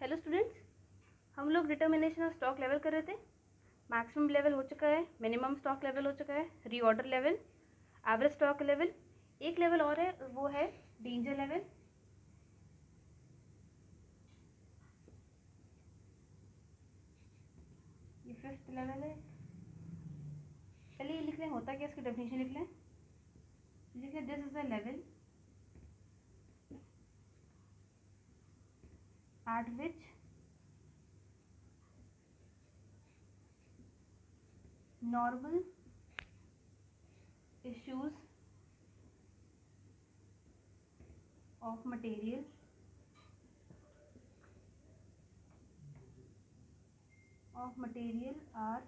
Hello students, हम लोग determination of stock level कर रहे थे। मैक्सिमम लेवल हो चुका है, मिनिमम स्टॉक लेवल हो चुका है, reorder level, average stock level. एक लेवल और है, वो है डेंजर लेवल। ये फिफ्थ लेवल है। पहले ये लिख लें, होता क्या, इसकी डेफिनेशन लिख लें। लिख लें, this is a level at which normal issues of material are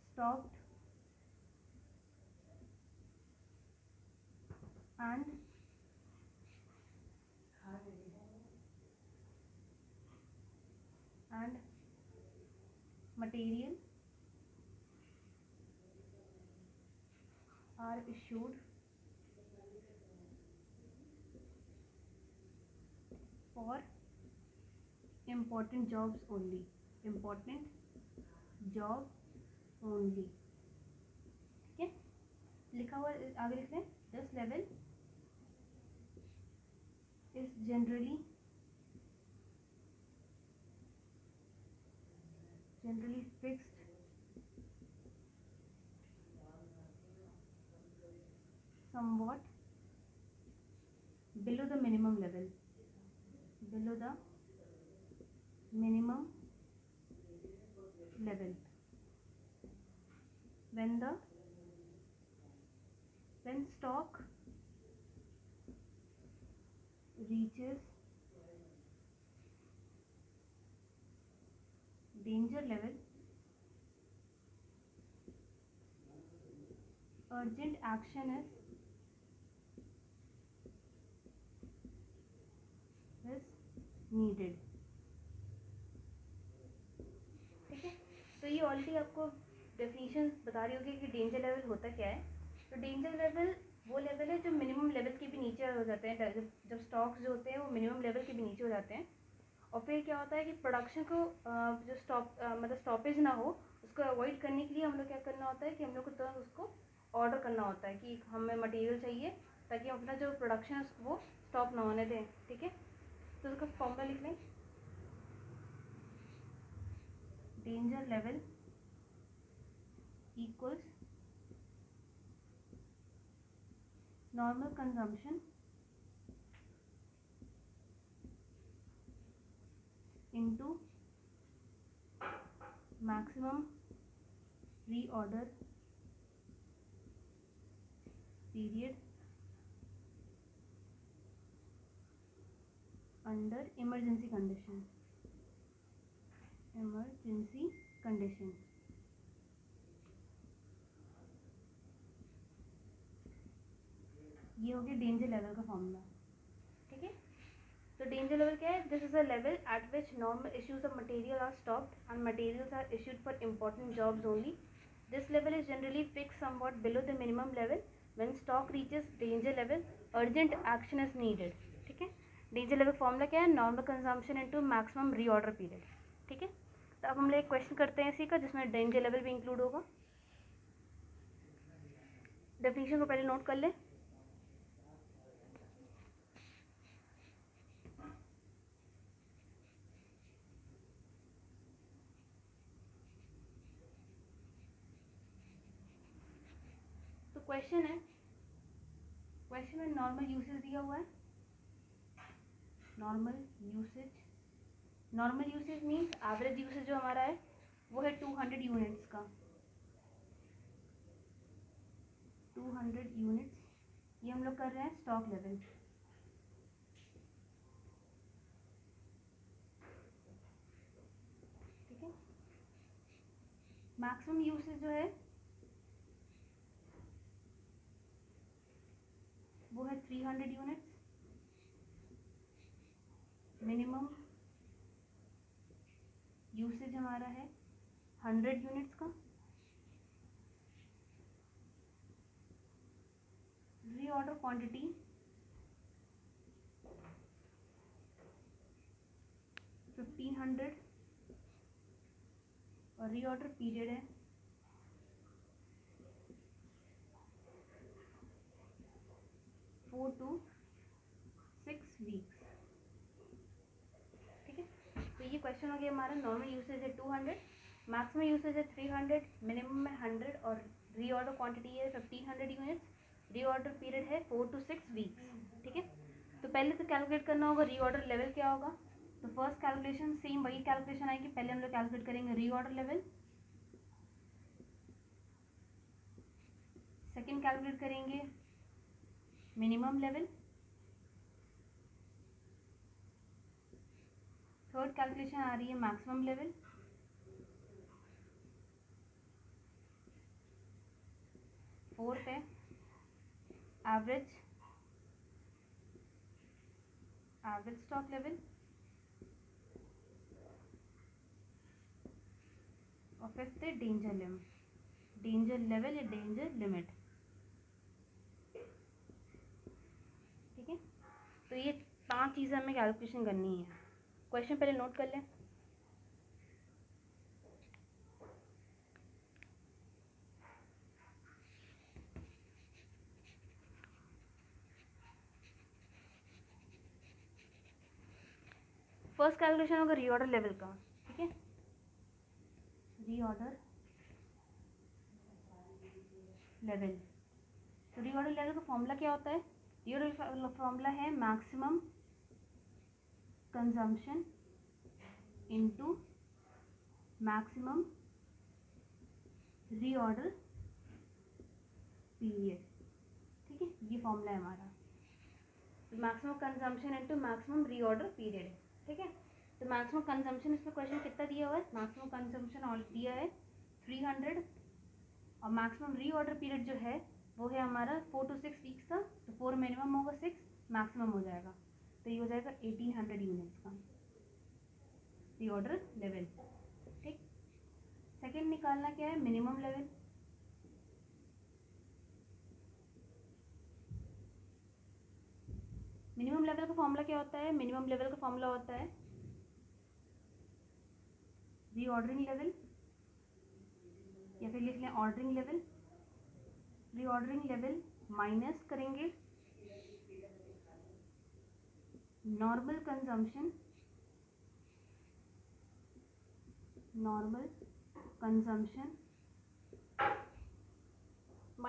stocked and material are issued for important jobs only. Important job only, ठीक है। लिखा हुआ आगे लिख लें, this level is generally fixed somewhat below the minimum level when stock reaches danger level, urgent action is needed, ठीक है। तो ये ऑलरेडी आपको डेफिनेशन बता रही होगी कि डेंजर लेवल होता क्या है। तो डेंजर लेवल वो लेवल है जो मिनिमम लेवल के भी नीचे हो जाते हैं। जब स्टॉक्स जो होते हैं वो मिनिमम लेवल के भी नीचे हो जाते हैं, और फिर क्या होता है कि प्रोडक्शन को जो मतलब स्टॉपेज ना हो, उसको अवॉइड करने के लिए हम लोग क्या करना होता है कि हम लोग को तुरंत उसको ऑर्डर करना होता है कि हमें मटेरियल चाहिए, ताकि हम अपना जो प्रोडक्शन है वो स्टॉप ना होने दें, ठीक है। तो उसका फॉर्मूला लिख लें, danger level equals normal consumption into maximum reorder period under emergency condition। ये हो गया डेंजर लेवल का फॉर्मूला, ठीक है। तो डेंजर लेवल क्या है? This is a level at which normal issues of material are stopped and materials are issued for important jobs only. This level is generally fixed somewhat below the minimum level. When stock reaches danger level, urgent action is needed, ठीक है। Danger level formula क्या है? Normal consumption into maximum reorder period, ठीक है। तो अब हम लोग एक क्वेश्चन करते हैं इसी का, जिसमें डेंजर लेवल भी इंक्लूड होगा। डेफिनेशन को पहले नोट कर लें। तो क्वेश्चन में नॉर्मल यूसेज दिया हुआ है। Normal usage means average usage जो हमारा है वो है 200 यूनिट्स का। 200 यूनिट्स, ये हम लोग कर रहे हैं स्टॉक लेवल, ठीक है। मैक्सिमम यूसेज जो है वो है 300 यूनिट्स। मिनिमम यूसेज हमारा है 100 यूनिट्स का। रीऑर्डर क्वांटिटी 1500 और रीऑर्डर पीरियड है 4 to 6 वीक्स। ठीक है, तो ये क्वेश्चन हो गया हमारा। नॉर्मल यूसेज है 200, मैक्सिमम यूसेज है 300, मिनिमम है 100 और रीऑर्डर क्वांटिटी है 1500 यूनिट्स। रीऑर्डर पीरियड है 4 to 6 वीक्स। ठीक है, तो पहले तो कैलकुलेट करना होगा रीऑर्डर लेवल क्या होगा। तो फर्स्ट कैलकुलेशन सेम वही कैलकुलेशन आएगी। पहले हम लोग कैलकुलेट करेंगे रीऑर्डर लेवल, सेकेंड कैलकुलेट करेंगे मिनिमम लेवल, थर्ड कैलकुलेशन आ रही है मैक्सिमम लेवल, फोर्थ है एवरेज स्टॉक लेवल और फिफ्थ है डेंजर लेवल या डेंजर लिमिट। ठीक है, तो ये 5 चीज़ें हमें कैलकुलेशन करनी है। क्वेश्चन पहले नोट कर लें। फर्स्ट कैलकुलेशन होगा रीऑर्डर लेवल का। ठीक है, रीऑर्डर लेवल, तो रीऑर्डर लेवल का फॉर्मूला क्या होता है। रीऑर्डर फॉर्मूला है maximum consumption into maximum reorder period. ठीक है, ये फॉर्मूला है हमारा। तो maximum consumption into maximum reorder period. ठीक है, तो मैक्सिमम कंजम्पशन इसमें क्वेश्चन कितना दिया हुआ है। मैक्सिमम कंजम्पशन ऑल दिया है 300 और मैक्सिमम रीऑर्डर पीरियड जो है वो है हमारा 4 to 6 वीक्स का। तो 4 मिनिमम होगा, 6 मैक्सिमम हो जाएगा, तो ये हो जाएगा 1800 यूनिट्स का रीऑर्डर लेवल। ठीक, सेकेंड निकालना क्या है, मिनिमम लेवल। मिनिमम लेवल का फॉर्मूला क्या होता है। मिनिमम लेवल का फॉर्मूला होता है रीऑर्डरिंग लेवल या फिर लिख लें ordering level. Reordering level minus करेंगे नॉर्मल कंजम्पशन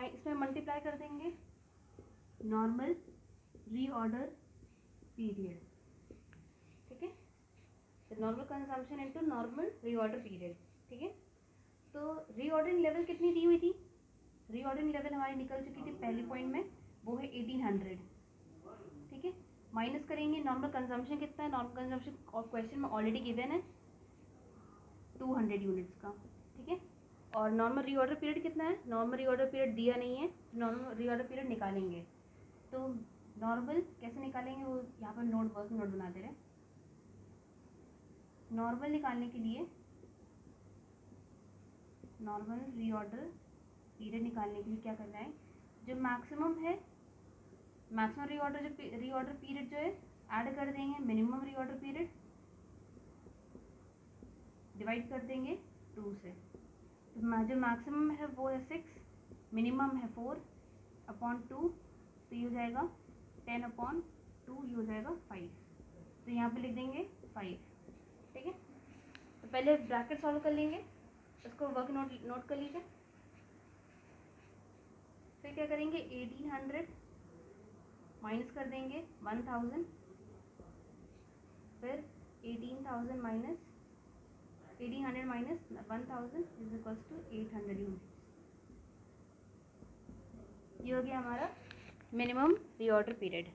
इसमें मल्टीप्लाई कर देंगे नॉर्मल रीऑर्डर पीरियड। ठीक है, तो normal consumption into normal reorder period. ठीक है, तो रीऑर्डरिंग लेवल कितनी दी हुई थी। रीऑर्डरिंग लेवल हमारी निकल चुकी थी पहले पॉइंट में, वो है 1800। ठीक है, माइनस करेंगे नॉर्मल कंजम्पशन कितना है। नॉर्मल कंजम्पशन और क्वेश्चन में ऑलरेडी गिवन है 200 यूनिट्स का। ठीक है, और नॉर्मल रीऑर्डर पीरियड कितना है। नॉर्मल रीऑर्डर पीरियड दिया नहीं है, नॉर्मल रीऑर्डर पीरियड निकालेंगे। तो नॉर्मल कैसे निकालेंगे वो यहाँ पर वर्क नोट बना दे रहे हैं। नॉर्मल निकालने के लिए, नॉर्मल रीऑर्डर पीरियड निकालने के लिए क्या करना है, जो मैक्सिमम है, मैक्सिमम रीऑर्डर पीरियड जो है ऐड कर देंगे मिनिमम रीऑर्डर पीरियड, डिवाइड कर देंगे 2 से। तो जो मैक्सिमम है वो है 6, मिनिमम है 4 अपॉन 2, तो ये हो जाएगा 10 अपॉन 2, ये हो जाएगा 5। तो यहाँ पे लिख देंगे 5। ठीक है, तो पहले ब्रैकेट सॉल्व कर लेंगे, उसको वर्क नोट कर लीजिए। फिर क्या करेंगे 1800 माइनस कर देंगे 1000, फिर 1800 minus 1000 is equals to 800 units. ये हो गया हमारा minimum reorder period,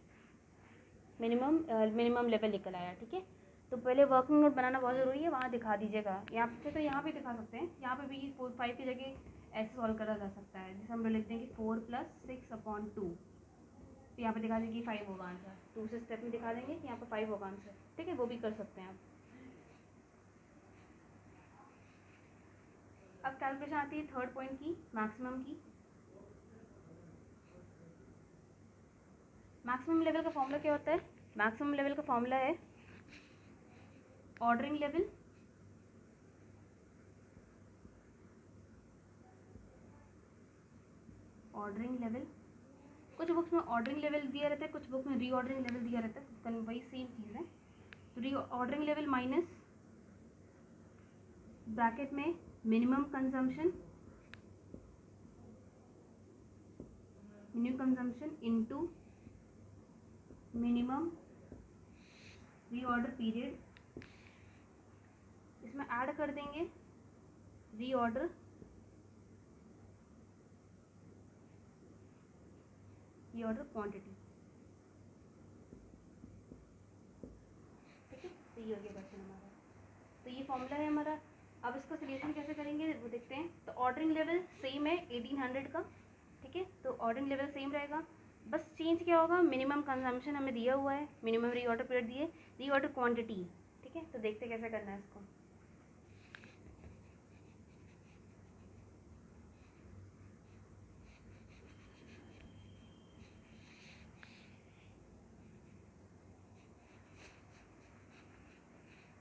minimum level निकल आया। ठीक है, तो पहले वर्किंग नोट बनाना बहुत ज़रूरी है, वहाँ दिखा दीजिएगा। यहाँ पे तो यहाँ पे दिखा सकते हैं, यहाँ पे भी 4 5 की जगह ऐसे सॉल्व करा जा सकता है। जैसे हम लोग लिखते हैं कि 4 + 6 अपॉन 2, तो यहाँ पे दिखा देंगे 5 होगा आंसर। दूसरे स्टेप में दिखा देंगे कि यहाँ पे 5 होगा आंसर। ठीक है, वो भी कर सकते हैं आप। अब कैलकुलेशन आती है थर्ड पॉइंट की, मैक्सिमम की। मैक्सिमम लेवल का फॉर्मूला क्या होता है। मैक्सिमम लेवल का फॉर्मूला है ऑर्डरिंग लेवल, ऑर्डरिंग लेवल, कुछ बुक्स में ऑर्डरिंग लेवल दिया रहता है, कुछ बुक में रीऑर्डरिंग लेवल दिया रहता है, वही सेम चीज़ है। तो रीऑर्डरिंग लेवल माइनस ब्रैकेट में minimum consumption into minimum reorder period, इसमें ऐड कर देंगे रीऑर्डर क्वांटिटी। ठीक है, तो ये हो गया क्वेश्चन हमारा। तो ये फॉर्मूला है हमारा। अब इसका सोल्यूशन कैसे करेंगे वो देखते हैं। तो ऑर्डरिंग लेवल सेम है 1800 का, ठीक है, तो ऑर्डरिंग लेवल सेम रहेगा, बस चेंज क्या होगा, मिनिमम कंजम्पशन हमें दिया हुआ है, मिनिमम रीऑर्डर पीरियड दिए, रीऑर्डर क्वांटिटी। ठीक है, तो देखते कैसे करना है इसको।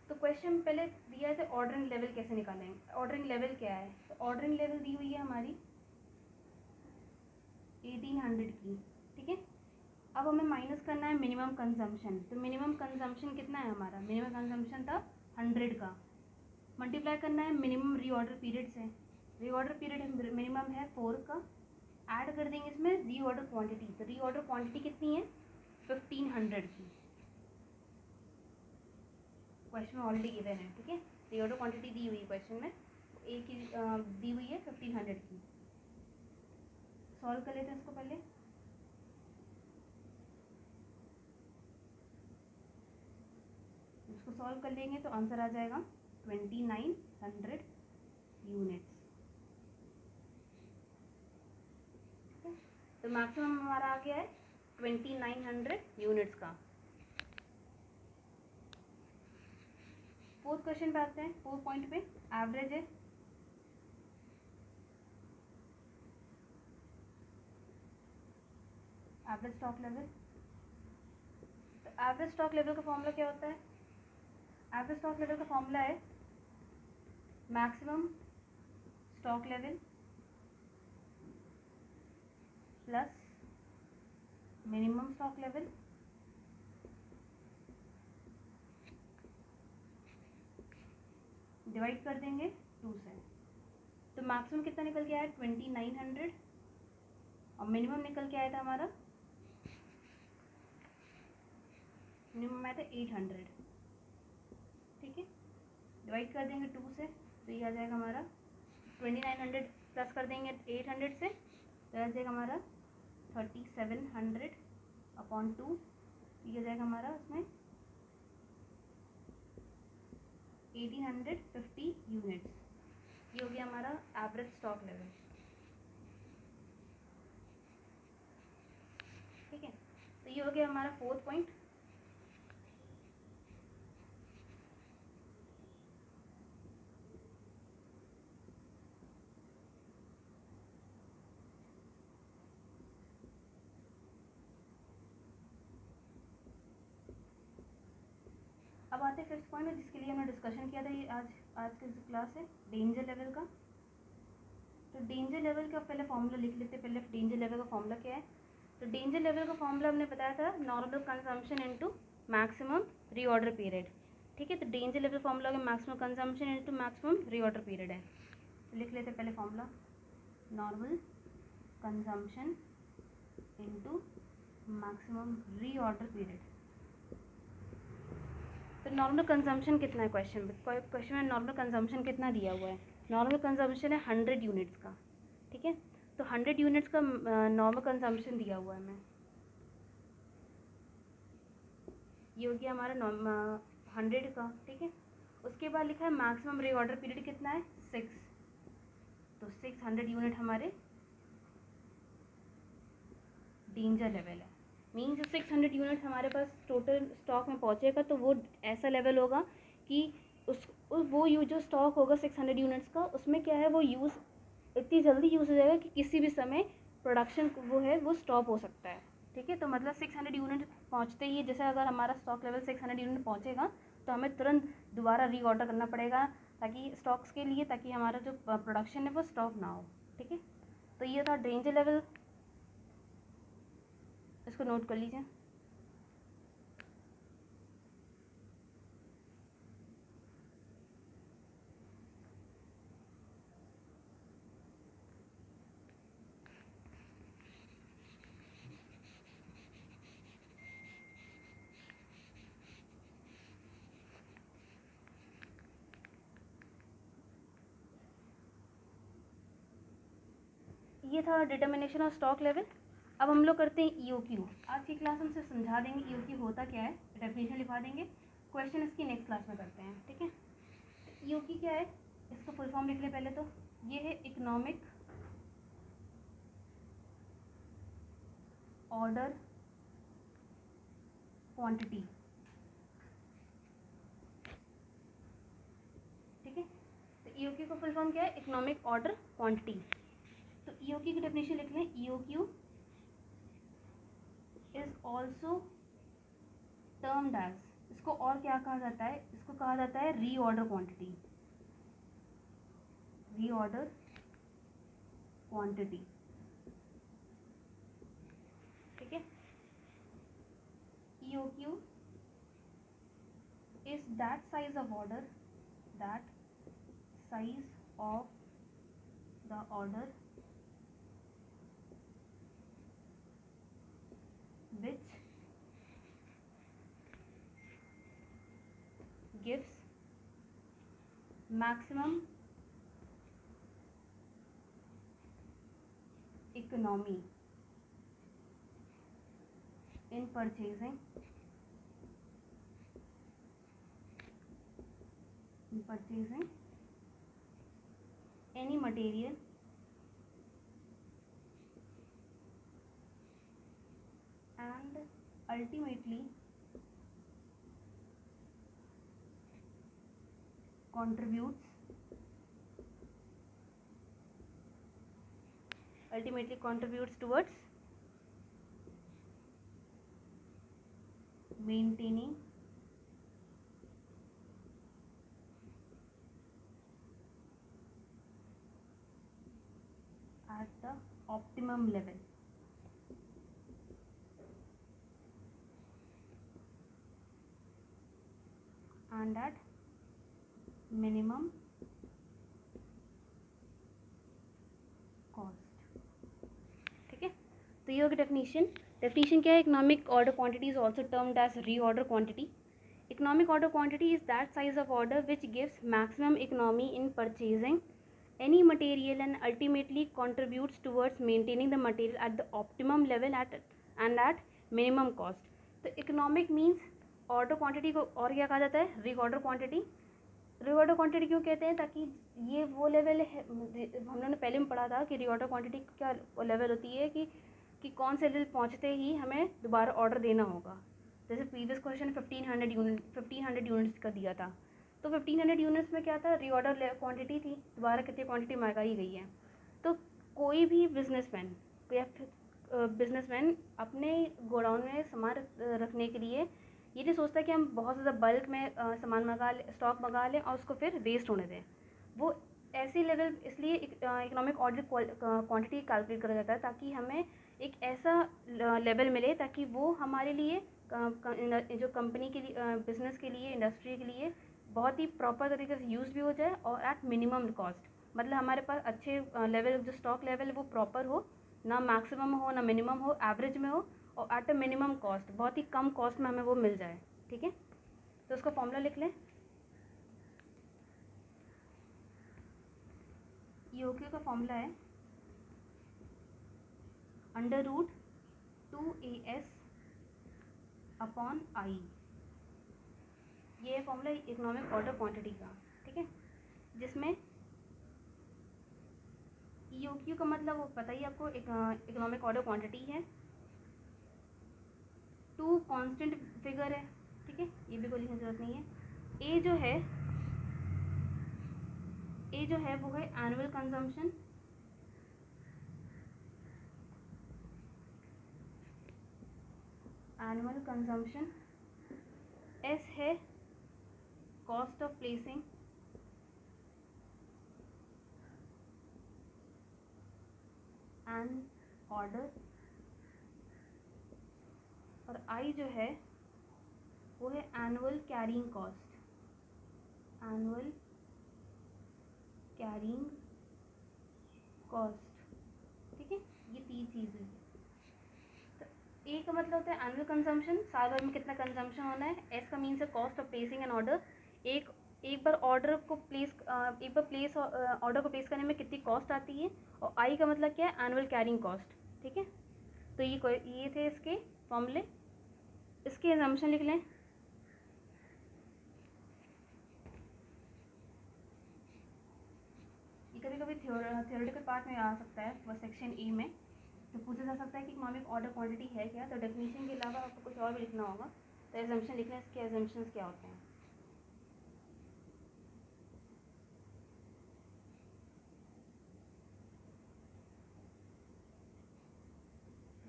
तो क्वेश्चन पहले दिया है तो ऑर्डरिंग लेवल कैसे निकालेंगे। ऑर्डरिंग लेवल क्या है, तो ऑर्डरिंग लेवल दी हुई है हमारी 1800 की, ठीक है। अब हमें माइनस करना है मिनिमम कंजम्पशन। तो मिनिमम कंजम्पशन कितना है हमारा, मिनिमम कंजम्पशन था 100 का, मल्टीप्लाई करना है मिनिमम रीऑर्डर पीरियड से। रीऑर्डर पीरियड मिनिमम है 4 का, ऐड कर देंगे इसमें रीऑर्डर क्वांटिटी। तो रीऑर्डर क्वांटिटी कितनी है 1500 की, क्वेश्चन में ऑलरेडी गिवन है, ठीक है। रीऑर्डर क्वांटिटी दी हुई है क्वेश्चन में, एक की दी हुई है 1500 की। सॉल्व कर लेते हैं इसको पहले। इसको सॉल्व कर लेंगे तो आंसर आ जाएगा 2900 यूनिट्स। तो मैक्सिमम हमारा आ गया है 2900 यूनिट्स का। फोर्थ क्वेश्चन पे आते हैं, 4 पॉइंट पे एवरेज है। एवरेज स्टॉक लेवल, तो एवरेज स्टॉक लेवल का फॉर्मूला क्या होता है, एवरेज स्टॉक लेवल का फॉर्मूला है maximum stock level plus minimum stock level divide कर देंगे 2 से। तो मैक्सिमम कितना निकल के आया 2900 और मिनिमम निकल के आया था हमारा, मिनिमम आया था 800, ठीक है। डिवाइड कर देंगे 2 से, तो ये आ जाएगा हमारा 2900 प्लस कर देंगे 800 से, तो आ जाएगा हमारा 3700 अपॉन 2, ये आ जाएगा हमारा उसमें 1850 यूनिट्स। ये हो गया हमारा एवरेज स्टॉक लेवल, ठीक है। तो ये हो गया हमारा 4th पॉइंट। अब आते हैं 5th पॉइंट, जिसके लिए हमने डिस्कशन किया था ये आज का जो क्लास है डेंजर लेवल का। तो डेंजर लेवल का पहले फॉर्मूला लिख लेते हैं। पहले डेंजर लेवल का फॉर्मूला क्या है, तो डेंजर लेवल का फॉर्मूला हमने बताया था normal consumption into maximum reorder period, ठीक है। तो डेंजर लेवल फॉर्मूला का maximum consumption into maximum reorder period है। तो लिख लेते हैं पहले formula, normal consumption into maximum reorder period. तो नॉर्मल कंजम्पशन कितना है क्वेश्चन में नॉर्मल कंजम्पशन कितना दिया हुआ है, नॉर्मल कंजम्पशन है 100 यूनिट्स का, ठीक है। तो 100 यूनिट्स का नॉर्मल कंजम्पशन दिया हुआ है हमें, ये हो गया हमारा 100 का, ठीक है। उसके बाद लिखा है मैक्सिमम रीऑर्डर पीरियड कितना है 6, तो 600 यूनिट हमारे डेंजर लेवल है। मीन्स 600 यूनिट हमारे पास टोटल स्टॉक में पहुंचेगा, तो वो ऐसा लेवल होगा कि वो जो स्टॉक होगा 600 यूनिट्स का, उसमें क्या है वो यूज़ इतनी जल्दी यूज़ हो जाएगा कि किसी भी समय प्रोडक्शन वो है वो स्टॉप हो सकता है, ठीक है। तो मतलब 600 यूनिट पहुंचते ही, जैसे अगर हमारा स्टॉक लेवल 600 यूनिट पहुंचेगा तो हमें तुरंत दोबारा रीऑर्डर करना पड़ेगा ताकि स्टॉक्स के लिए, ताकि हमारा जो प्रोडक्शन है वो स्टॉप ना हो। ठीक है, तो ये था डेंजर लेवल, इसको नोट कर लीजिए। ये था डिटर्मिनेशन ऑफ स्टॉक लेवल। अब हम लोग करते हैं EOQ। आज की क्लास हम सिर्फ समझा देंगे EOQ होता क्या है, डेफिनेशन लिखवा देंगे, क्वेश्चन इसकी नेक्स्ट क्लास में करते हैं। ठीक है, EOQ क्या है, इसका फुल फॉर्म लिख लें पहले तो। ये है इकोनॉमिक ऑर्डर क्वांटिटी। ठीक है, तो EOQ का फुल फॉर्म क्या है, इकोनॉमिक ऑर्डर क्वांटिटी। तो EOQ की डेफिनेशन लिख लें, EOQ is also termed as, इसको और क्या कहा जाता है, इसको कहा जाता है रीऑर्डर क्वांटिटी। Reorder quantity. ठीक है, EOQ is that size of order, that size of the order which gives maximum economy in purchasing any material and ultimately contributes towards maintaining at the optimum level. And at minimum cost। ठीक है, तो ये होगी definition. Definition क्या है, economic order quantity is also termed as reorder quantity. Economic order quantity is that size of order which gives maximum economy in purchasing any material and ultimately contributes towards maintaining the material at the optimum level and at minimum cost। तो economic means order quantity को और क्या कहा जाता है, reorder quantity। reorder quantity क्यों कहते हैं, ताकि ये वो लेवल है, हम लोगों ने पहले में पढ़ा था कि reorder quantity क्या लेवल होती है कि कौन से लेवल पहुँचते ही हमें दोबारा ऑर्डर देना होगा। जैसे प्रीवियस क्वेश्चन 1500 यूनिट्स का दिया था, तो 1500 यूनिट्स में क्या था, रीऑर्डर क्वांटिटी थी, दोबारा कितनी क्वांटिटी मंगाई गई है। तो कोई भी बिजनेसमैन या बिजनेसमैन अपने गोडाउन में सामान रखने के लिए ये नहीं सोचता कि हम बहुत ज़्यादा बल्क में सामान मंगा लें, स्टॉक मंगा लें और उसको फिर वेस्ट होने दें। वो ऐसी लेवल, इसलिए इकोनॉमिक ऑर्डर क्वांटिटी कैलकुलेट करा जाता है ताकि हमें एक ऐसा लेवल मिले ताकि वो हमारे लिए जो कंपनी के लिए, बिजनेस के लिए, इंडस्ट्री के लिए बहुत ही प्रॉपर तरीके से यूज़ भी हो जाए और एट मिनिमम कॉस्ट। मतलब हमारे पास अच्छे लेवल, जो स्टॉक लेवल वो प्रॉपर हो, ना मैक्सिमम हो ना मिनिमम हो, एवरेज में हो और एट अ मिनिमम कॉस्ट, बहुत ही कम कॉस्ट में हमें वो मिल जाए। ठीक है, तो उसका फॉर्मूला लिख लें। EOQ का फॉर्मूला है √2AS अपॉन I। ये फॉर्मूला इकोनॉमिक ऑर्डर क्वांटिटी का। ठीक है, जिसमें EOQ का मतलब वो पता ही आपको, इकोनॉमिक ऑर्डर क्वांटिटी है, 2 कांस्टेंट फिगर है। ठीक है, ये भी कोई लिखने की जरूरत नहीं है। ए जो है वो है एनुअल कंजम्पशन, एस है cost of placing an order, और आई जो है वो है annual carrying cost, annual carrying cost. ठीक है, ये तीन चीज़ें। तो ए का मतलब होता है एनुअल कंजम्पशन, साल भर में कितना कंजम्पशन होना है। एस का मीन्स है cost of placing an order, एक बार ऑर्डर को प्लेस ऑर्डर को प्लेस करने में कितनी कॉस्ट आती है। और आई का मतलब क्या है, एनुअल कैरिंग कॉस्ट। ठीक है, तो ये थे इसके फॉर्मूले। इसके एजम्पशन लिख लें। ये कभी कभी थ्योरेटिकल पार्ट में आ सकता है, वो सेक्शन ए में तो पूछा जा सकता है कि इकोनॉमिक ऑर्डर क्वांटिटी है क्या। तो डेफिनेशन के अलावा आपको कुछ और भी लिखना होगा, तो एजम्पशन लिखना, इसके एजम्पशंस क्या होते हैं।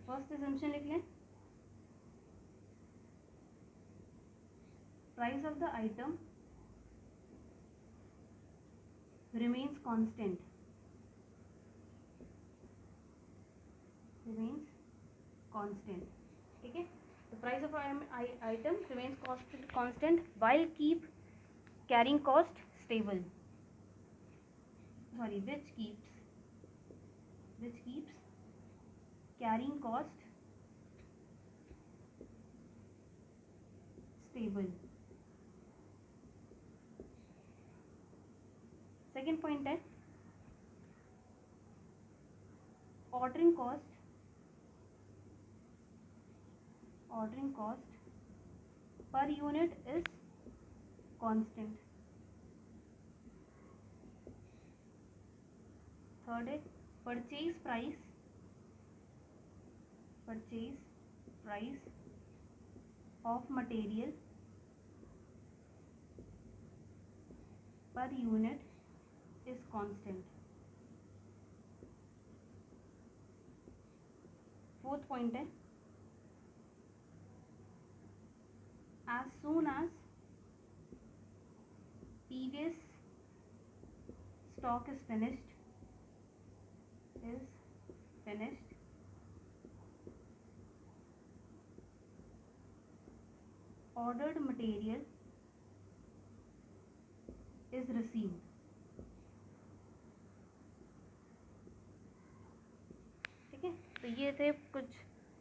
फर्स्ट एजम्पशन लिख लें, price of the item remains constant, ठीक है। तो price of item remains constant while keep carrying cost stable, sorry, which keeps carrying cost stable। Second point है ordering cost per unit is constant। Third है purchase price of material per unit is constant. Fourth point है as soon as previous stock is finished ordered material is received। ठीक है, तो ये थे कुछ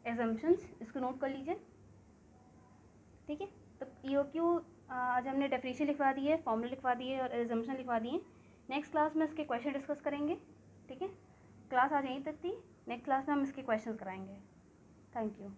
assumptions, इसको नोट कर लीजिए। ठीक है, तो EOQ आज हमने डेफिनेशन लिखवा दी है, फॉर्मूला लिखवा दिए और एजम्पशन लिखवा दिए। नेक्स्ट क्लास में इसके क्वेश्चन डिस्कस करेंगे। ठीक है, क्लास आज यहीं तक थी, नेक्स्ट क्लास में हम इसके क्वेश्चन कराएंगे। Thank you.